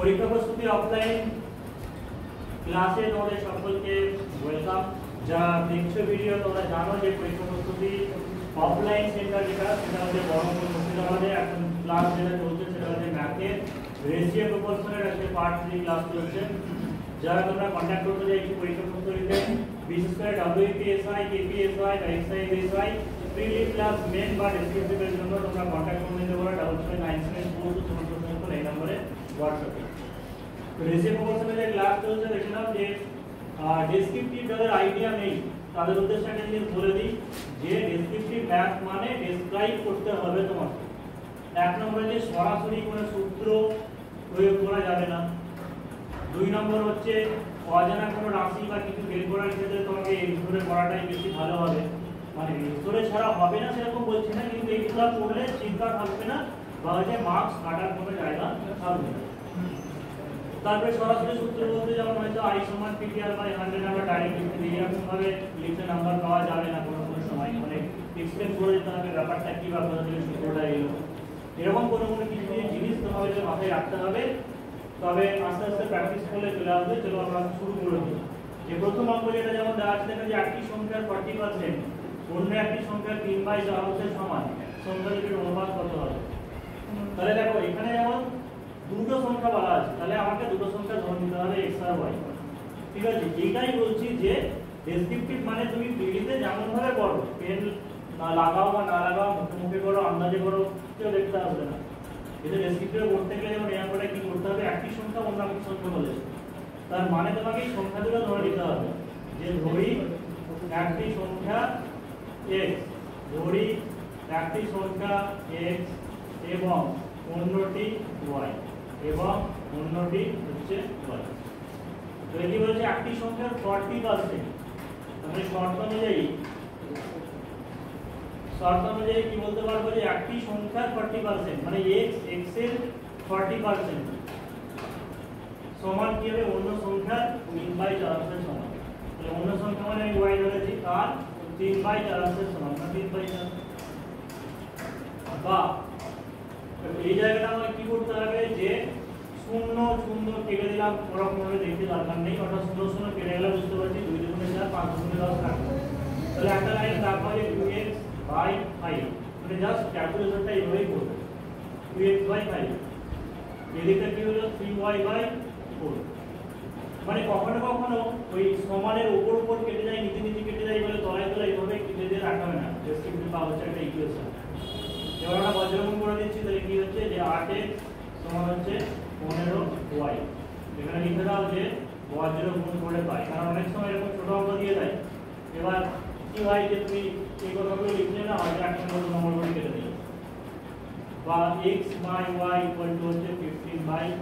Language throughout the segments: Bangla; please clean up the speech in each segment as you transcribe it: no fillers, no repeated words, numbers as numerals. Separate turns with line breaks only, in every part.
পরীক্ষা প্রস্তুতি অফলাইন ক্লাসে তোমাদের সকলকে ওয়েলকাম। যারা দেখছো ভিডিও তোমরা জানো যে পরীক্ষা প্রস্তুতি অফলাইন সেন্টার যেটা সেটা হচ্ছে বহরমপুর মুর্শিদাবাদে। এখন ক্লাস যেটা চলছে সেটা হচ্ছে ম্যাথের রেশিও প্রপোর্শনের একটা পার্ট 3 ক্লাস চলছে। যারা তোমরা কন্ট্যাক্ট করতে চাইছো পরীক্ষা প্রস্তুতিতে, বিশেষ করে WPSI, KPSI, XISI, prelim class main বা ডেসক্রিপটিভের জন্য তোমরা কন্ট্যাক্ট করে নিতে পারো 779742 এই নম্বরে হোয়াটসঅ্যাপে। তো রেশিও প্রপোর্শনের যে ক্লাস চলছে দেখলাম যে ডেসক্রিপটিভ যাদের আইডিয়া নেই তাদের উদ্দেশ্যে একটা জিনিস বলে দিই যে ডেসক্রিপটিভ ম্যাথ মানে ডেসক্রাইব করতে হবে তোমাকে। এক নম্বরে যে সরাসরি কোনো সূত্র প্রয়োগ করা যাবে না। দুই নম্বর হচ্ছে অজানা কোনো রাশি বা কিছু বের করার ক্ষেত্রে তোমাকে এই ধরে করাটাই বেশি ভালো হবে। মানে ধরে ছাড়া হবে না সেরকম বলছি না, কিন্তু এইগুলো পড়লে চিন্তা থাকবে না বা হচ্ছে মার্কস কাটার কোনো জায়গা থাকবে না। তারপরে সরাসরি সূত্র বলতে যেমন হয়তো I সমান PTR/100 আমরা ডাইরেক্ট লিখতে দিই, এরকম ভাবে লিখতে নাম্বার পাওয়া যাবে না কোনো সময়, মানে এক্সপ্লেন করে দিতে হবে ব্যাপারটা কি বা কোথা থেকে সূত্রটা এলো, এরকম কোনো কিছু জিনিস তোমাদের মাথায় রাখতে হবে। তবে আস্তে আস্তে প্র্যাকটিস করলে চলে আসবে। চলো আমরা শুরু করে দিই। যে প্রথম অঙ্ক যেটা যেমন দেওয়া আছে দেখো যে একটি সংখ্যার 40% অন্য একটি সংখ্যার 3/4 সমান, সংখ্যা দুটির অনুপাত কত হবে? তাহলে দেখো এখানে যেমন দুটো সংখ্যা বলা আছে, তাহলে আমাকে দুটো সংখ্যা ধরে নিতে হবে x আর y। ঠিক আছে, এইটাই বলছি যে ডেসক্রিপটিভ মানে তুমি পিডিতে যেমন ভাবে পড়ো, পেন লাগাও বা না লাগাও, মুখে করো, আন্দাজে করো, কেউ দেখতে আসবে না। এটা ডেসক্রিপটিভে পড়তে গেলে যেমন এই অঙ্কটা কি করতে হবে, একটি সংখ্যা অন্য একটি সংখ্যা বলেছে, তার মানে তোমাকে এই সংখ্যাগুলো ধরে নিতে হবে। যে ধরি একটি সংখ্যা x, ধরি একটি সংখ্যা x এবং অন্যটি y এবং অন্যটি হচ্ছে y। তো এটি বলছে একটি সংখ্যার 40%, মানে শর্ত অনুযায়ী কি বলতে পারবো যে একটি সংখ্যার 40% মানে x এর 40% সমান কি হবে অন্য সংখ্যার 3/4 সমান। তাহলে অন্য সংখ্যা মানে আমি y ধরেছি তার 3/4 সমান, না 3/4। বা এই জায়গাটা আমাকে কি করতে হবে যে শূন্য শূন্য কেটে দিলাম, ওরকম ভাবে দেখতে দরকার নেই, অর্থাৎ 0 0 কেটে গেলে বুঝতে পারছি 2 × 4 5 × 10 থাকবে। তাহলে একটা লাইন রাখবো যে 2x/5, মানে জাস্ট ক্যালকুলেশনটা এইভাবেই করবে 2x/5। এদিকে কি হলো 3y/4। মানে কখনো কখনো ওই সমানের উপর কেটে যায়, নিচে নিচে কেটে যায় বলে তলায় তলায় এইভাবে কেটে দিয়ে রাখা হয় না। ডেসক্রিপটিভ পাওয়া হচ্ছে একটা ইকুয়েশন। এবার আমরা বজ্রগুণ করে দিচ্ছি, তাহলে কি হচ্ছে যে 8x সমান হচ্ছে 15y। এখানে লিখে দাও যে বজ্র গুণ করে পাই, কারণ অনেক সময় এরকম ছোট অঙ্ক দিয়ে দেয়। এবার কি হয় যে তুমি এই কথাগুলো লিখলে না হয়তো একটা নম্বর করে কেটে দিলে, বা x/y হচ্ছে 15/8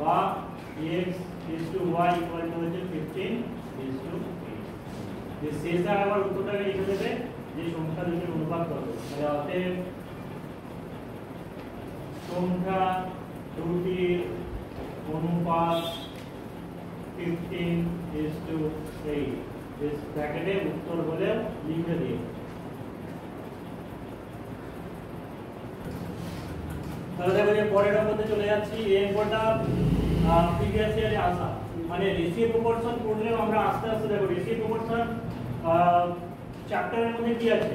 বা x/y হচ্ছে 15/8। যে শেষে আবার উত্তরটাকে লিখে দেবে যে সংখ্যা দুটির অনুপাত কত। তাহলে অতএব সংখ্যা দুটির অনুপাত 15:8। इस ব্র্যাকেটে উত্তর বলে লিখে দিই। তাহলে দেখো যে পরের অঙ্কতে চলে যাচ্ছি। এই অঙ্কটা প্রিভিয়াস ইয়ারে আসা, মানে রেশিও প্রপোর্শন পড়লেও আমরা আস্তে আস্তে দেখো রেশিও প্রপোর্শন চ্যাপ্টারের মধ্যে কি আছে,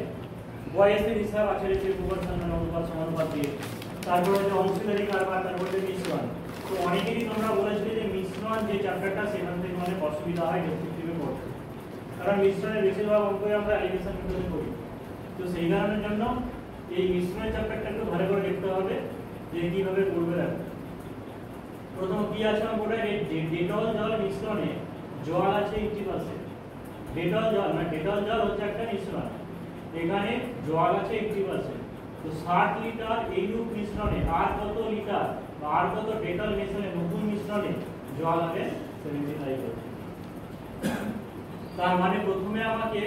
বয়সের হিসাব আছে, রেশিও প্রপোর্শন মানে অনুপাত সমানুপাত দিয়ে, তারপরে যে অংশীদারি কারবার, তারপরে যে মিশ্রণ। তো অনেকেরই তোমরা বলেছিলে যে মিশ্রণ যে চ্যাপ্টারটা সেখান থেকে অনেক অসুবিধা হয় ডেসক্রিপটিভে পড়তে, কারণ মিশ্রণের বেশিরভাগ অঙ্কই আমরা অ্যালিগেশন মেথডে করি। তো সেই কারণের জন্য এই মিশ্রণের চ্যাপ্টারটা একটু ভালো করে দেখতে হবে যে কিভাবে করবে। দেখো প্রথম কি আছে অঙ্কটা, ডেটল জল মিশ্রণে জল আছে 80%। ডেটল জল মানে ডেটল জল হচ্ছে একটা মিশ্রণ, এখানে জল আছে 80%। তো 60 লিটার এইরূপ মিশ্রণে আর কত লিটার বা আর কত ডেটল মিশ্রণে নতুন মিশ্রণে জল হবে 75%। তার মানে প্রথমে আমাকে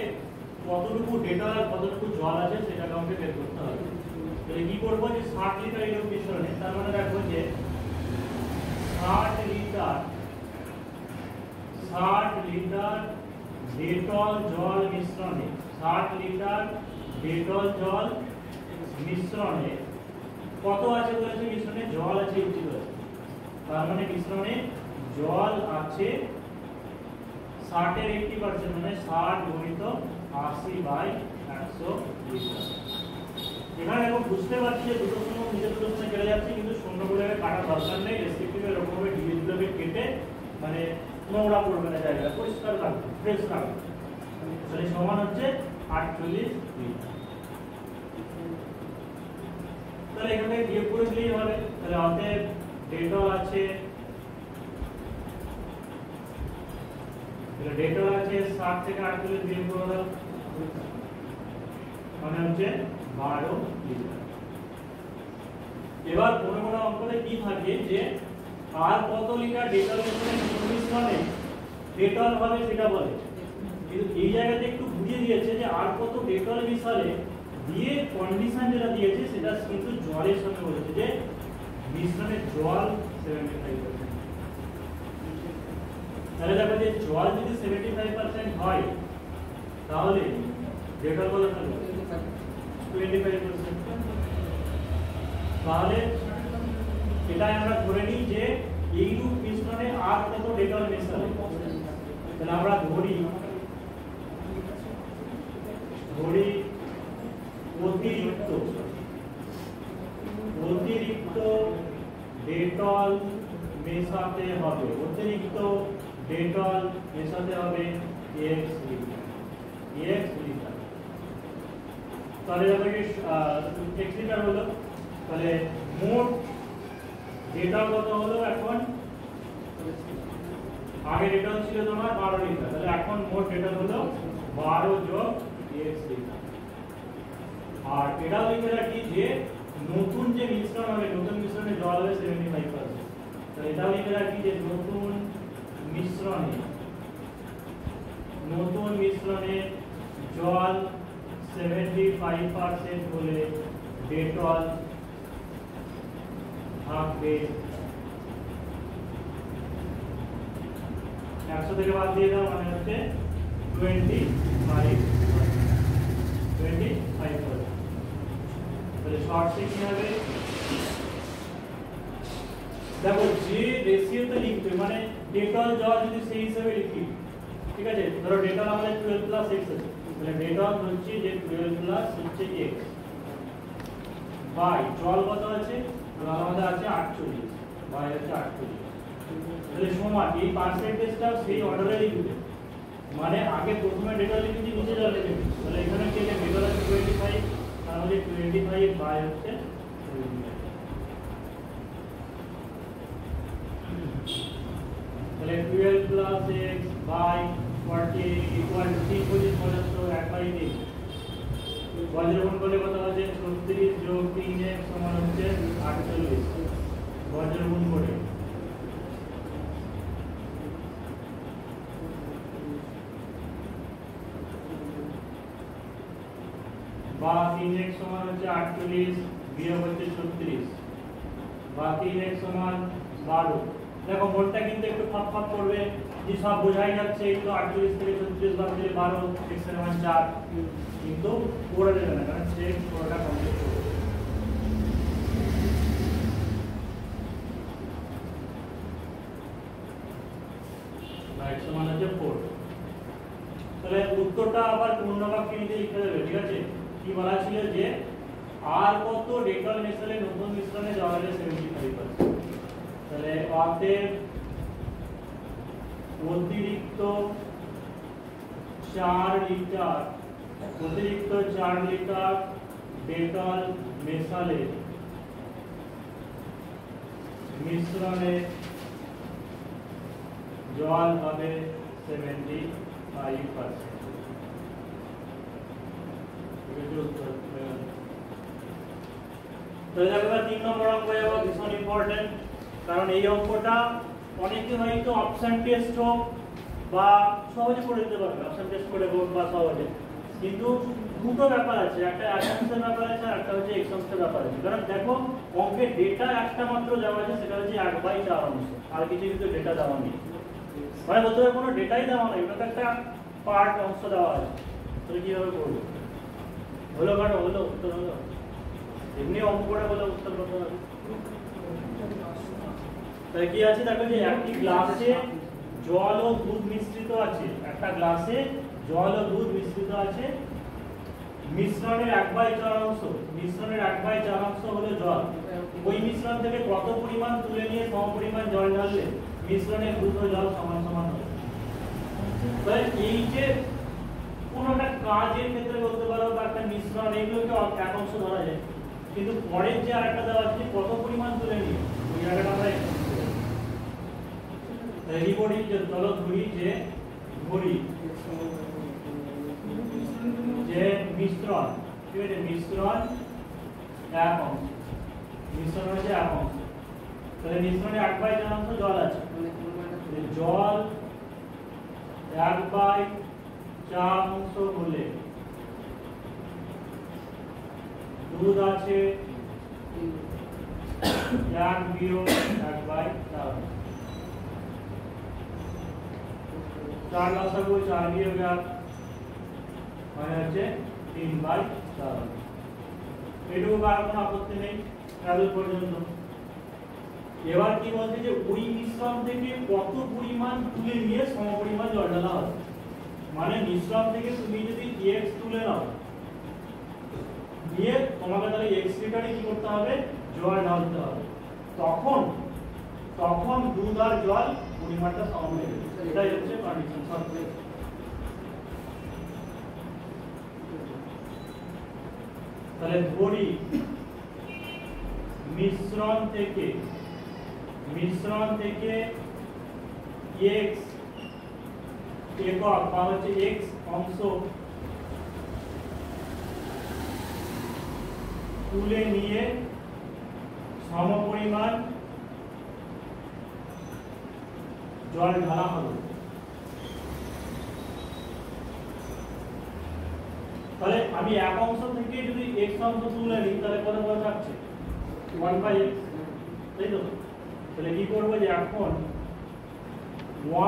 কতটুকু ডেটল আর কতটুকু জল আছে সেটাকে আমাকে বের করতে হবে। তাহলে কি করব যে 60 লিটার এইরূপ মিশ্রণে, তার মানে দেখো যে 60 লিটার ডেটল জল মিশ্রণে, 60 লিটার ডেটল জল মিশ্রণে কত আছে বলেছে, মিশ্রণে জল আছে 80%। তার মানে মিশ্রণে জল আছে 60 এর 80% মানে 60 গুণিত 80/100 লিটার। এখানে দেখো বুঝতে পারছি যে দুটো শূন্য নিজের দুটো শূন্য কেটে যাচ্ছে, কিন্তু শূন্যগুলো কাটার দরকার নেই, রেসপেক্টিভ এরকম ভাবে ডিজিটগুলোকে কেটে মানে নোংরা পড়বে না, জায়গাটা পরিষ্কার থাকবে, ফ্রেশ থাকবে। তাহলে সমান হচ্ছে 48 লিটার। তাহলে এখানে বিয়োগ করে দিলেই হবে। তাহলে অতএব ডেটল আছে, তাহলে ডেটল আছে 60 থেকে 48 বিয়োগ করে দাও, মানে হচ্ছে 12 লিটার। এবার কোন কোন অঙ্কতে কি থাকে যে আর কত লিটার ডেটল মিশ্রণে ডেটল হবে সেটা বলে, কিন্তু এই জায়গাতে একটু বুঝিয়ে দিয়েছে যে আর কত ডেটল মিশালে দিয়ে কন্ডিশন যেটা দিয়েছে সেটা কিন্তু জলের সঙ্গে বলেছে যে মিশ্রণে জল 75%। তাহলে দেখো যে জল যদি 75% হয় তাহলে ডেটল কত থাকবে 25%। তাহলে এটাই আমরা ধরে নিই যে এইরূপ মিশ্রণে আর কত ডেটল মেশালে, তাহলে আমরা ধরি অতিরিক্ত ডেটল মেশাতে হবে, অতিরিক্ত ডেটল মেশাতে হবে x লিটার। তাহলে x লিটার হলো, তাহলে মোট ডেটল কত হলো এখন, আগে ডেটল ছিল তোমার 12 লিটার, তাহলে এখন মোট ডেটল হলো 12 যোগ x লিটার। আর এটাও লিখে রাখি যে নতুন যে মিশ্রণ হবে, নতুন মিশ্রণে জল হবে 75%, তাহলে এটাও লিখে রাখি যে নতুন মিশ্রণে জল 75% হলে ডেটল থাকবে 100 থেকে বাদ দিয়ে দাও, মানে হচ্ছে 25%। তাহলে শর্ট সে কি হবে, দেখো যে রেশিওতে লিখবে মানে ডেটল জল যদি সেই হিসেবে লিখি, ঠিক আছে, ধরো ডেটল আমাদের 12 প্লাস x আছে, তাহলে ডেটল হচ্ছে যে 12 প্লাস হচ্ছে x বাই জল কত আছে, জল আমাদের আছে 48 বাই হচ্ছে 48, তাহলে সমান এই পার্সেন্টেজটা সেই অর্ডারে লিখবে, মানে আগে প্রথমে ডেটল লিখেছি নিচে জল লিখেছি, তাহলে এখানে কি ডেটল আছে 25, তাহলে 25 বাই হচ্ছে 25, তাহলে 12 plus x by 40 equal to 3 পঁচিশ 75 1/3, বজ্রগুণ করলে কত হচ্ছে 36 যোগ 3x সমান হচ্ছে 48, বজ্রগুণ করে বা 3x সমান হচ্ছে 48 বিয়োগ হচ্ছে 36 বা 3x সমান 12। দেখো মোটটা কিন্তু একটু ফাপ ফাপ করবে, যে সব বোঝাই যাচ্ছে এই তো 48 থেকে 36 বাদ দিলে 12, x এর মান 4, কিন্তু করে দেবে না কারণ সে পুরোটা কমপ্লিট করবে। x সমান হচ্ছে 4। তাহলে উত্তরটা আবার পূর্ণ বাক্যে নিতে লিখতে দেবে, ঠিক আছে। কি বলা ছিল যে আর কত ডেটল মেশালে নতুন মিশ্রণে জল হবে 75%, তাহলে অতএব অতিরিক্ত 4 লিটার ডেটল মেশালে মিশ্রণে জল হবে 75%। তো দেখো 3 নম্বর অঙ্ক যাবো, ভীষণ ইম্পর্টেন্ট, কারণ এই অঙ্কটা অনেকে হয়তো অপশন টেস্ট হোক বা সহজে করে দিতে পারবে, অপশন টেস্ট করে হোক বা সহজে, কিন্তু দুটো ব্যাপার আছে, একটা অ্যাসাম্পশন ব্যাপার আছে আর একটা হচ্ছে এক্সাম্পশন ব্যাপার আছে। কারণ দেখো অঙ্কের ডেটা একটা মাত্র দেওয়া আছে, সেটা হচ্ছে 1/4 অংশ, আর কিছু কিন্তু ডেটা দেওয়া নেই, মানে বলতে হবে কোনো ডেটাই দেওয়া নেই, ওটা একটা পার্ট অংশ দেওয়া আছে। তাহলে কিভাবে করবো, হলো কারো হলো উত্তর হলো, এমনি অঙ্ক করে বলে উত্তর করতে হবে। তাহলে কি আছে দেখো যে একটি গ্লাসে জল ও দুধ মিশ্রিত আছে, একটা গ্লাসে জল ও দুধ মিশ্রিত আছে, মিশ্রণের 1/4 অংশ, মিশ্রণের 1/4 অংশ হলো জল। ওই মিশ্রণ থেকে কত পরিমাণ তুলে নিয়ে সমপরিমাণ জল ঢাললে মিশ্রণের দুধ ও জল সমান সমান হবে। তাহলে এই যে কোন একটা কাজের ক্ষেত্রে বলতে পারো বা একটা মিশ্রণ, এগুলোকে এক অংশ ধরা যায়, কিন্তু পরের যে আরেকটা দেওয়া আছে কত পরিমাণ তুলে নিয়ে ওই জায়গাটা আমরা রিপোর্টিং যে চলো ধরি যে মিশ্রণ, ঠিক আছে, মিশ্রণ এক অংশ, মিশ্রণ হচ্ছে এক অংশ, তাহলে মিশ্রণে 1/4 অংশ জল আছে, জল 1/4 অংশ হলে দুধ আছে 1/4, 4 লসাগু 4 বিয়োগ 1 মানে হচ্ছে 3/4। এটুকু কারণ কোনো আপত্তি নেই ট্রাভেল পর্যন্ত। এবার কি বলছে যে ওই মিশ্রণ থেকে কত পরিমাণ তুলে নিয়ে সমপরিমাণ জল ঢালা হবে, মানে মিশ্রণ থেকে তুমি যদি x তুলে নাও নিয়ে তোমাকে তাহলে x লিটারে কি করতে হবে, জল ঢালতে হবে, তখন দুধ আর জল পরিমাণটা সমান হয়ে যাবে। এটাই হচ্ছে কন্ডিশন শর্ত। তাহলে ধরি মিশ্রণ থেকে x একক বা হচ্ছে x অংশ তুলে নিয়ে সমপরিমাণ জল ঢালা হলো। তাহলে আমি এক অংশ থেকে যদি x অংশ তুলে নিই তাহলে কত বড় থাকছে 1/x, তাই তো? তাহলে কি করব যে এখন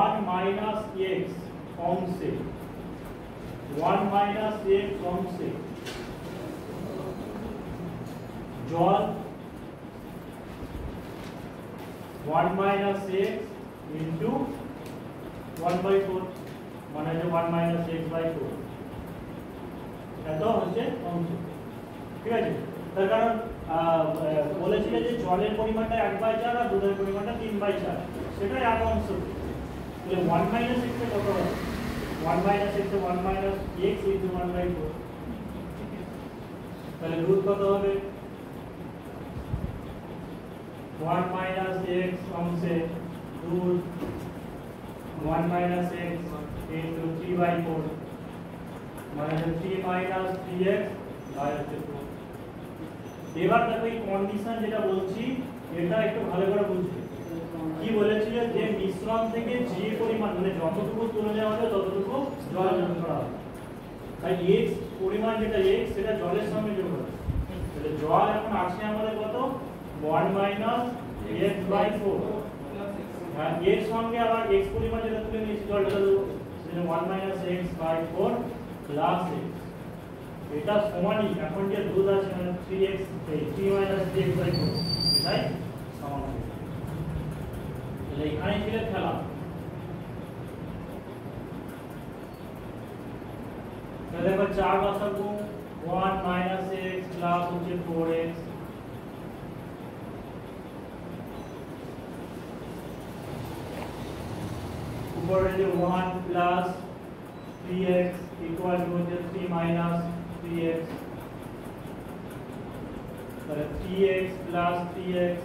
1 - x অংশে 1 - x অংশে জল 1 - x into 1/4 মানে হচ্ছে 1 - x/4, এত হচ্ছে অংশ, ঠিক আছে? তার কারণ বলেছিল যে জলের পরিমাণটা 1/4 আর দুধের পরিমাণটা 3/4, সেটা এক অংশ। তাহলে 1 - x এ কত হবে? 1 - x এ 1 - x into 1/4, তাহলে দুধ কত হবে? 1 - x অংশে দুধ 1 - x into 3/4 মানে 3 - 3x বাই 4। এবার দেখো এই কন্ডিশন যেটা বলছি এটা একটু ভালো করে বুঝবে। কি বলেছিল যে মিশ্রণ থেকে যে পরিমাণ মানে যতটুকু তুলে নেওয়া হবে ততটুকু জল যোগ করা হবে, তাই x পরিমাণ যেটা x সেটা জলের সঙ্গে যোগ হবে। তাহলে জল এখন আছে আমাদের কত 1 - x/4, আর এর সঙ্গে আবার x পরিমাণ যেটা তুলে নিয়েছি জল ঢেলে দেবো, সেটা 1 - x/4 প্লাস x, এটা সমানই এখন যে দুধ আছে মানে 3x 3 - 3x/4 এটাই সমান হবে। তাহলে এখানে ছিল খেলা। তাহলে দেখো 4 লসাগু 1 - x প্লাস হচ্ছে 4x, উপরে যে 1 প্লাস 3x ইকুয়াল টু হচ্ছে 3 - 3x, তাহলে 3x plus 3x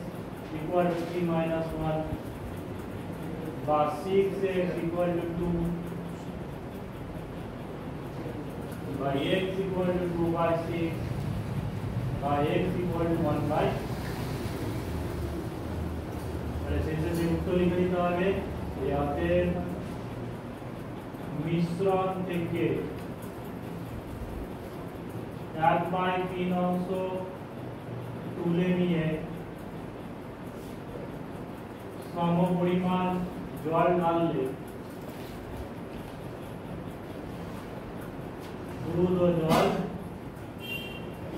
equal to 3 - 1 বা 6x ইকুয়াল টু 2 বা x ইকুয়াল টু 2/6 বা x ইকুয়াল টু 1/, তাহলে শেষে যে উত্তর লিখে দিতে হবে ইয়াতে মিশ্রণ থেকে 1/3 অংশ তুলে নিয়ে সমপরিমাণ জল ঢাললে দুধ ও জল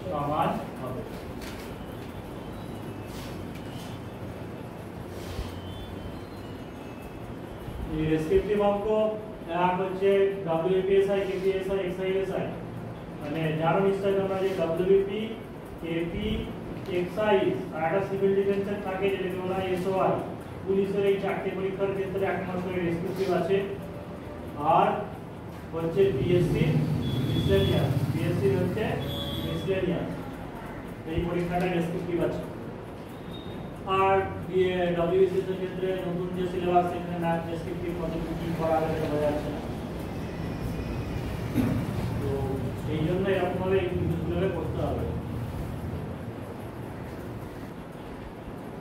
সমান হবে। ডেসক্রিপটিভ অঙ্ক এক হচ্ছে WPSI KPSI XISI মানে জানো নিশ্চয়ই তোমরা যে WP KP এক্সাইজ আর একটা সিভিল ডিফেন্সের থাকে যেটাকে বলা হয় SOI পুলিশের এই চারটি পরীক্ষার ক্ষেত্রে একমাত্র ডেসক্রিপটিভ আছে আর হচ্ছে BSc মিসলেনিয়াস BSc হচ্ছে মিসলেনিয়াস এই পরীক্ষাটা ডেসক্রিপটিভ আছে আর WBCS এর ক্ষেত্রে নতুন যে সিলেবাস এখানে ম্যাথ ডেসক্রিপটিভ কত কি করা হবে সেটা বোঝা যাচ্ছে না তো এই জন্য এরকম ভাবে এই জিনিসগুলো করতে হবে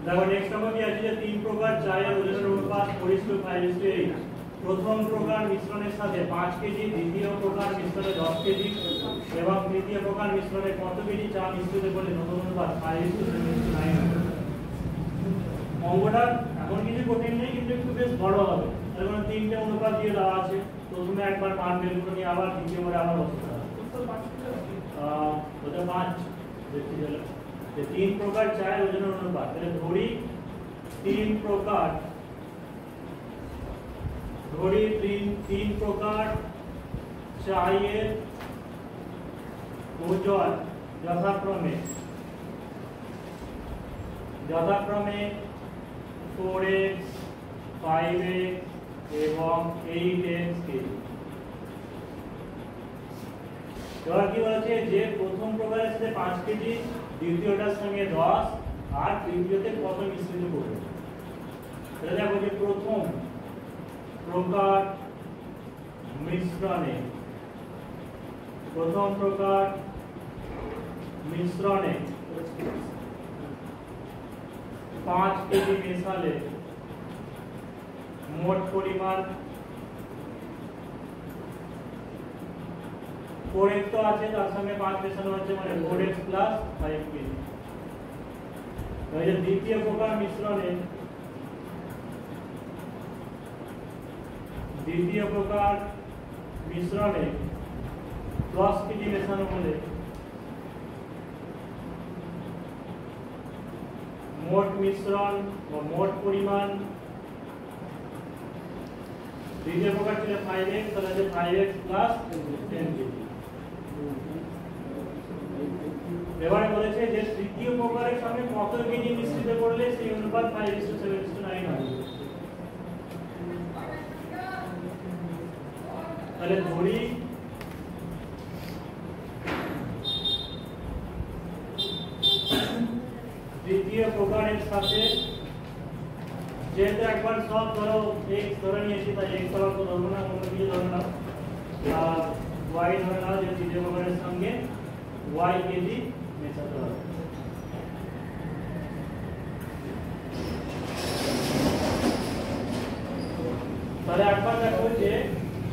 দেখো নেক্সট আমরা কি আছে যে তিন প্রকার চায়ের ওজনের অনুপাত 4:5:8 প্রথম প্রকার মিশ্রণের সাথে 5 কেজি দ্বিতীয় প্রকার মিশ্রণে 10 কেজি এবং তৃতীয় প্রকার মিশ্রণে কত কেজি চা মিশ্রিত করলে নতুন অনুপাত 5:9 অঙ্কটা এমন কিছু কঠিন নেই কিন্তু একটু বেশ বড় হবে তার কারণ তিনটে অনুপাত দিয়ে দেওয়া আছে প্রথমে একবার মান বের করে নিয়ে আবার দ্বিতীয়বার আবার বসতে হবে ওটা 5 দেখতে গেলে যে তিন প্রকার চায়ের ওজনের অনুপাত তাহলে ধরি তিন প্রকার চায়ের ওজন যথাক্রমে 4x 5x এবং 8x কেজি এবার কি বলছে যে প্রথম প্রকারের সাথে 5 কেজি দ্বিতীয়টার সঙ্গে 10 আর তৃতীয়তে কত মিশ্রিত করবে এটা দেখো যে প্রথম প্রকার মিশ্রণে 5 কেজি মেশালে মোট পরিমাণ 4x তো আছে তার সঙ্গে 5 মেশানো হচ্ছে মানে 4x প্লাস 5 কেজি এই যে দ্বিতীয় প্রকার মিশ্রণে 10 কেজি মেশানো হলে মোট মিশ্রণ বা মোট পরিমাণ দ্বিতীয় প্রকার ছিল 5x তাহলে যে 5x প্লাস 10 কেজি এবারে বলেছে যে তৃতীয় প্রকারের সঙ্গে কত কেজি মিশ্রিত করলে সেই অনুপাত 5:7:9 হবে তাহলে ধরি দ্বিতীয় প্রকারের সাথে যেহেতু একবার সব ধরো x ধরে নিয়েছি তাই x ধরো তো ধরবো না অন্য কিছু ধরো না আর y ধরে নাও যে তৃতীয় প্রকারের সঙ্গে y কেজি মেশাতে হবে তাহলে একবার দেখো যে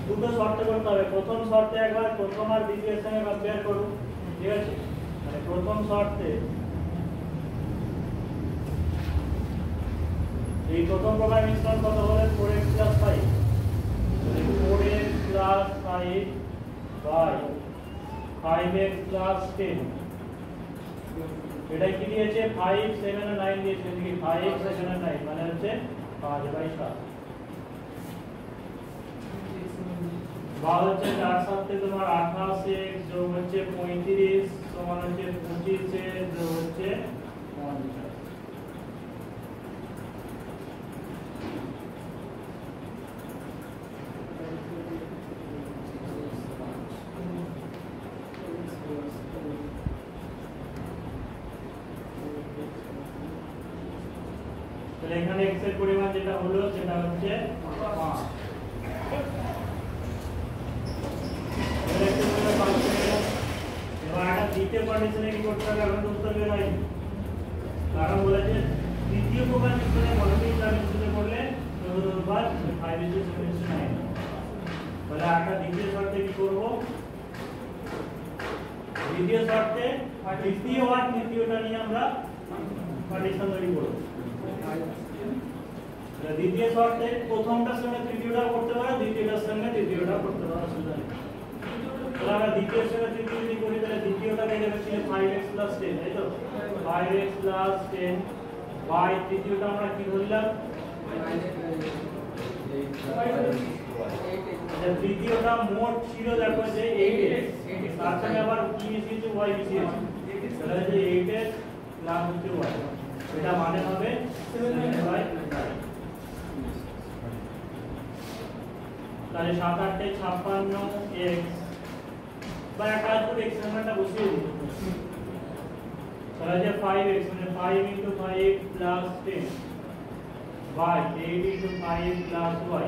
দুটো শর্ত করতে হবে প্রথম শর্তে একবার প্রথম আর দ্বিতীয়ের সঙ্গে কম্পেয়ার করব ঠিক আছে মানে প্রথম শর্তে এই প্রথম প্রকার মিশ্রণ কত হলে 4x + 5 4x + 5 বাই 5x + 10 এটা কি দিয়েছে 5 7 আর 9 দিয়েছে কি 5 7 আর 9 মানে হচ্ছে 5/7 বা হচ্ছে 4 7 তোমার 28x যোগ হচ্ছে 35 সমান হচ্ছে 25x যোগ হচ্ছে 50 তাহলে এখানে x এর পরিমাণ যেটা হলো সেটা হচ্ছে 5 এবার একটা দ্বিতীয় কন্ডিশনে কি করতে হবে এখন উত্তর বের হয়নি কারণ বলেছে দ্বিতীয় প্রকার মিশ্রণে মনোমিক যা মিশ্রিত করলে অনুপাত 5:7:9 তাহলে একটা দ্বিতীয় শর্তে কি করব দ্বিতীয় শর্তে তৃতীয় আর তৃতীয়টা নিয়ে আমরা কন্ডিশন তৈরি করব দ্বিতীয় শর্তে প্রথমটার সঙ্গে তৃতীয়টা করতে পারে দ্বিতীয়টার সঙ্গে তৃতীয়টা করতে পারে অসুবিধা নেই তাহলে আমরা দ্বিতীয়ের সঙ্গে তৃতীয় যদি করি তাহলে দ্বিতীয়টা দেখে যাচ্ছে 5x + 10 তাই তো 5x + 10 বাই তৃতীয়টা আমরা কি ধরলাম আচ্ছা তৃতীয়টা মোট ছিল দেখো যে 8x তার সাথে আবার কি মিশিয়েছে y মিশিয়েছে তাহলে যে 8x প্লাস হচ্ছে y এটা মানে হবে 7y তাহলে 7 8 এ 56x বা এক কাজ করে x এর মানটা বসিয়ে দিই তাহলে যে 5x মানে 5 into 5 plus 10 by 8 into 5 plus y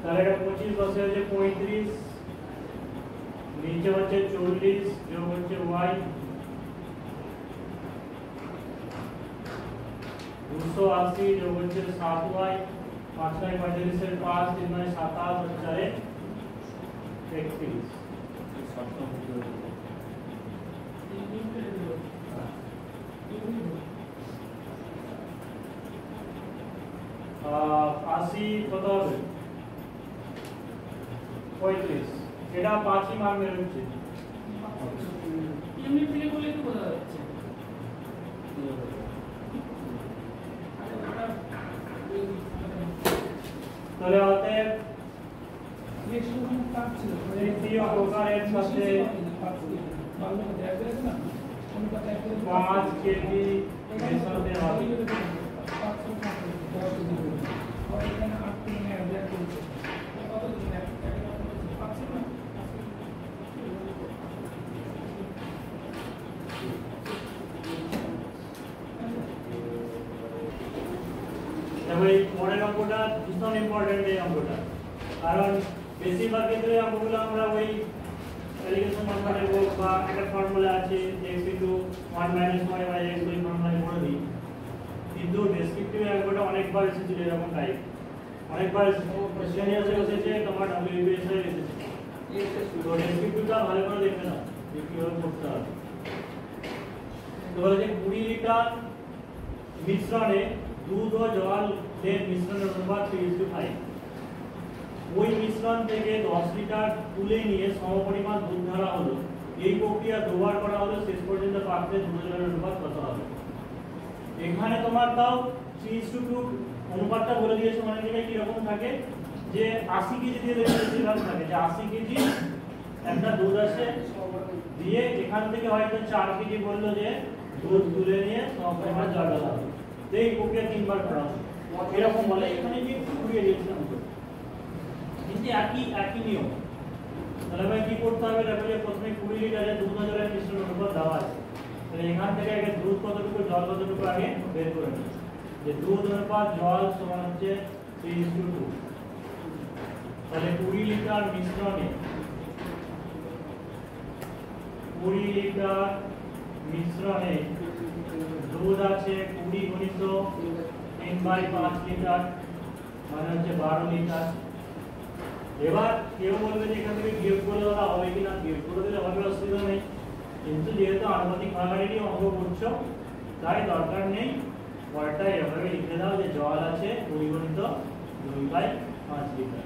তাহলে এটা 25 বসে হচ্ছে 35 নিচে হচ্ছে 40 যোগ হচ্ছে y 280 যোগ হচ্ছে 7y 5 9 45 এর 5 3 9 27 হচ্ছে 31 80 কত হবে 35 এটা 5ই মান বেরোচ্ছে
এমনি থেকে বলে কি বোঝা যাচ্ছে
তাহলে অতএব
রিঅ্যাকশন কাট ছিল
তৃতীয় প্রকারের সাথে 5 কেজি মেশাতে হবে এই পরের অঙ্কটা ভীষণ ইম্পর্টেন্ট এই অঙ্কটা কারণ বেশিরভাগ ক্ষেত্রে অঙ্কগুলো আমরা ওই অ্যালিগেশন ফর্মুলায় হোক বা একটা ফর্মুলা আছে x * 1 - y / x ওই ফর্মুলায় করে দিই কিন্তু ডেসক্রিপটিভ অঙ্কটা অনেকবার এসেছিল এরকম টাইপ অনেকবার সিনিয়রসে এসেছে তোমার WBS এ এসেছে তো ডেসক্রিপটিভটা ভালো করে দেখবে না যে কিভাবে করতে হবে তো বলে যে 20 লিটার মিশ্রণে দুধ ও জল এর মিশ্রণের অনুপাত 3:5 ওই মিশ্রণ থেকে 10 লিটার তুলে নিয়ে সমপরিমাণ দুধ ঢালা হলো এই প্রক্রিয়া দুবার করা হলো শেষ পর্যন্ত পাত্রে দুধ জলের অনুপাত কত হবে এখানে তোমার তাও 3:2 অনুপাতটা বলে দিয়েছে মানে এটা কি রকম থাকে যে 80 কেজি দিয়ে বেশিরভাগ থাকে যে 80 কেজি একটা দুধ আছে দিয়ে এখান থেকে হয়তো 4 কেজি বললো যে দুধ তুলে নিয়ে সমপরিমাণ জল ঢালা হবে এই প্রক্রিয়া তিনবার করা হবে এরকম বলে এখানে যে একটু ঘুরিয়ে দিয়েছিলাম কিন্তু একই নিয়ম তাহলে ভাই কি করতে হবে দেখো যে প্রথমে 20 লিটারের দুধ ও জলের মিশ্রণ অনুপাত দেওয়া আছে তাহলে এখান থেকে আগে দুধ কতটুকু জল কতটুকু আগে বের করে নিই যে দুধ অনুপাত জল সমান হচ্ছে 3:2 তাহলে 20 লিটার মিশ্রণে 20 লিটার মিশ্রণে দুধ আছে 20 গুণিত 3/5 লিটার মানে হচ্ছে 12 লিটার এবার কেউ বলবে যে এখান থেকে বিয়োগ করে দেওয়া হবে কিনা বিয়োগ করে দিলে হবে অসুবিধা নেই কিন্তু যেহেতু আনুপাতিক ভাগাহারি অঙ্ক করছো তাই দরকার নেই পরেরটা এভাবে লিখে দাও যে জল আছে 20 গুণিত 2/5 লিটার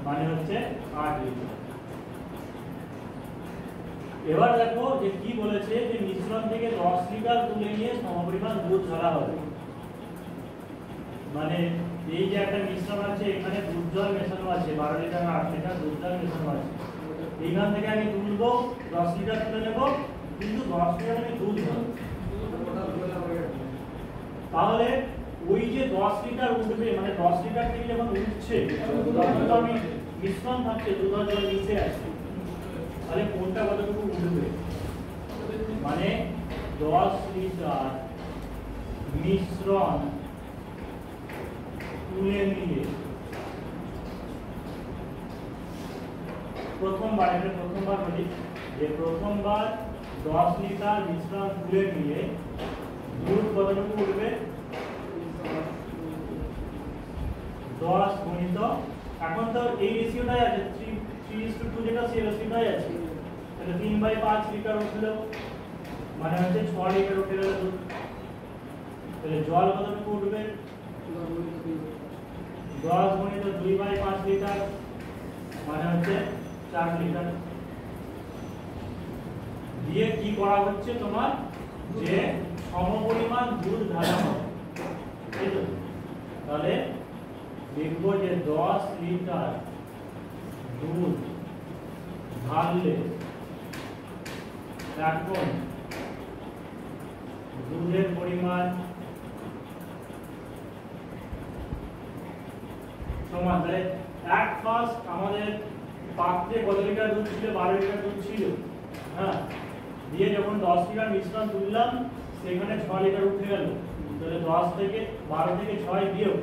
মানে হচ্ছে 8 লিটার এবার দেখো যে কি বলেছে যে মিশ্রণ থেকে 10 লিটার তুলে নিয়ে সমপরিমাণ দুধ ঢালা হবে মানে এই যে একটা মিশ্রণ আছে এখানে দুধ জল মেশানো আছে 12 লিটার 8 লিটার দুধ জল মেশানো আছে এইখান থেকে আমি তুলবো 10 লিটার তুলে নেব কিন্তু 10 লিটার আমি দুধ নেব তাহলে ওই যে 10 লিটার উঠবে মানে 10 লিটার থেকে যখন উঠছে তখন তো আমি মিশ্রণ থাকছে দুধ আর জল মিশে আছে তাহলে কোনটা কতটুকু উঠবে মানে 10 লিটার মিশ্রণ তুলে নিয়ে প্রথমবার বলি যে প্রথমবার 10 লিটার মিশ্রণ তুলে নিয়ে দুধ কতটুকু উঠবে 10 গুণিত এখন তো এই রেশিওটাই আছে 3:2 যেটা সেই রেশিওটাই আছে তাহলে 3/5 লিটার উঠলো মানে হচ্ছে 6 লিটার উঠে গেল দুধ তাহলে জল কতটুকু উঠবে 10 গুণিত 2/5 লিটার মানে হচ্ছে 4 লিটার দিয়ে কি করা হচ্ছে তোমার যে সমপরিমাণ দুধ ঢালা হবে, তাই তো? তাহলে লিখবো যে 10 লিটার দুধ ঢাললে এখন দুধের পরিমাণ সমান। তাহলে এক ফার্স্ট আমাদের পাত্রে কত লিটার দুধ ছিল? 12 লিটার দুধ ছিল, হ্যাঁ। দিয়ে যখন 10 লিটার মিশ্রণ তুললাম সেখানে 6 লিটার উঠে গেল। তাহলে 10 থেকে 12 থেকে 6 বিয়োগ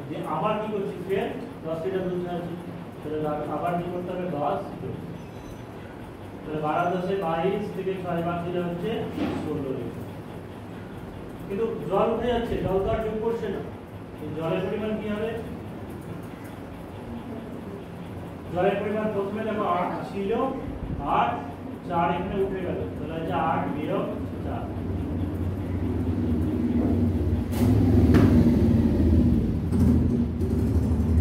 দিয়ে আবার কি করছি? ফের 10 লিটার দুধ আছে, তাহলে আবার কি করতে হবে? 10 যোগ। তাহলে 12 10 22 থেকে 6 বাদ দিলে হচ্ছে 16 লিটার। কিন্তু জল উঠে যাচ্ছে, জল তো আর যোগ করছে না। জলের পরিমাণ কি হবে? জলের পরিমাণ প্রথমে দেখো 8 ছিল, 8 4 এখানে উঠে গেল, তাহলে হচ্ছে 8 বিয়োগ 4।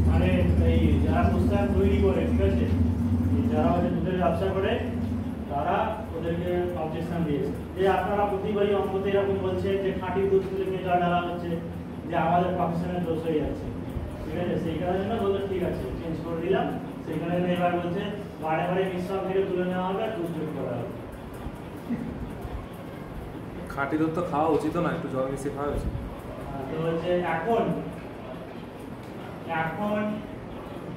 মানে এই যারা পুস্তক তৈরি করে, ঠিক আছে, যারা হচ্ছে দুধের ব্যবসা করে তারা ওদেরকে অবজেকশন দিয়েছে যে আপনারা প্রতিবারই অঙ্কতে এরকম বলছেন যে খাঁটি দুধ তুলে নিয়ে জল ঢালা হচ্ছে, যে আমাদের প্রফেশনের দোষ হয়ে যাচ্ছে, ঠিক আছে। সেই কারণে জন্য বলতে ঠিক আছে চেঞ্জ করে দিলাম। সেখানে এবার বলছে বারে বারে মিশ্রণ থেকে তুলে নেওয়া হবে আর দুধ যোগ করা হবে।
খাঁটি দুধ তো খাওয়া উচিত না, একটু জল মিশিয়ে খাওয়া উচিত।
তো হচ্ছে এখন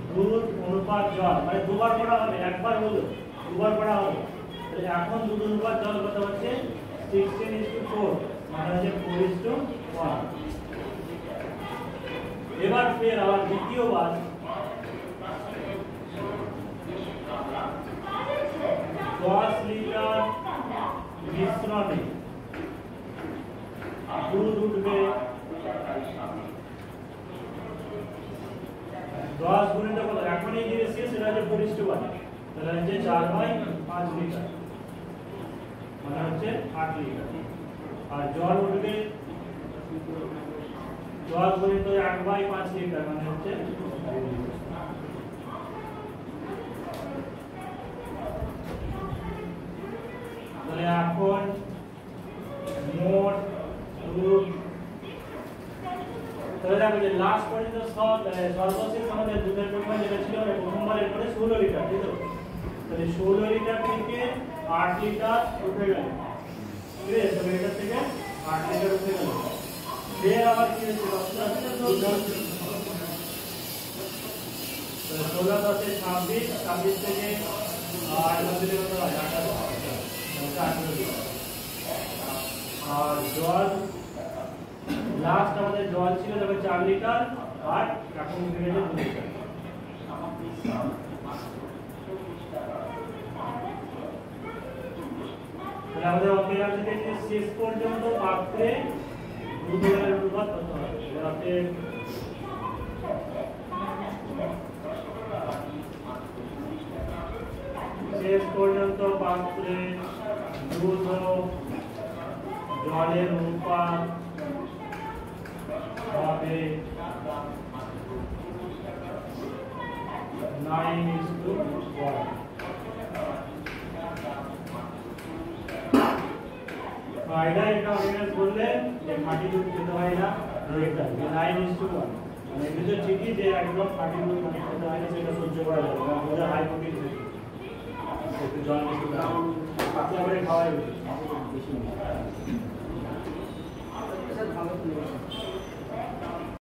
দুধ অনুপাত জল, মানে দুবার করা হবে, একবার হলো দুবার করা হবে। তাহলে এখন দুধ অনুপাত জল কত হচ্ছে? 16:4, মানে হচ্ছে 4:1। এবার ফের আবার দ্বিতীয়বার 10 লিটার মিশ্রণে দুধ উঠবে 10 গুণিত কত? এখন এই যে রেশিও সেটা হচ্ছে 4:1, তাহলে হচ্ছে 4/5 লিটার, মানে হচ্ছে 8 লিটার। আর জল উঠবে 10 গুণিত 1/5 লিটার, মানে হচ্ছে 2 লিটার। তাহলে এখন মোট দুধ, তাহলে দেখো যে লাস্ট পর্যন্ত সর্বশেষ আমাদের দুধের পরিমাণ যেটা ছিল প্রথমবারের পরে 16 লিটার, তাই তো? তাহলে 16 লিটার থেকে 8 লিটার উঠে গেল, ঠিক আছে। 16 লিটার থেকে 8 লিটার উঠে গেল। ফের আবার কি হচ্ছে? 16 10 26, 26 থেকে 8 দিলে কত হয়? 18 লিটার। আর জল লাস্ট আমাদের জল ছিল তবে 4 লিটার, আর এখন উঠে গেছে 2 লিটার। তাহলে আমাদের অঙ্কের থেকে শেষ পর্যন্ত পাত্রে দুধের অনুপাত কত হবে? যাতে শেষ পর্যন্ত পাত্রে দুধ ও জলের অনুপাত হবে 9:1। ফায়দা এটা অনেক বললেন যে খাঁটি দুধ খেতে হয় না, এটা 9:1। মানে এটা তো ঠিকই যে একদম খাঁটি দুধ মানে খেতে হয় না, সেটা সহ্য করা যাবে না, ওটা হাই প্রোটিন থাকে, একটু জল মিশিয়ে দাও, পাতলা করে খাওয়াই বেশি।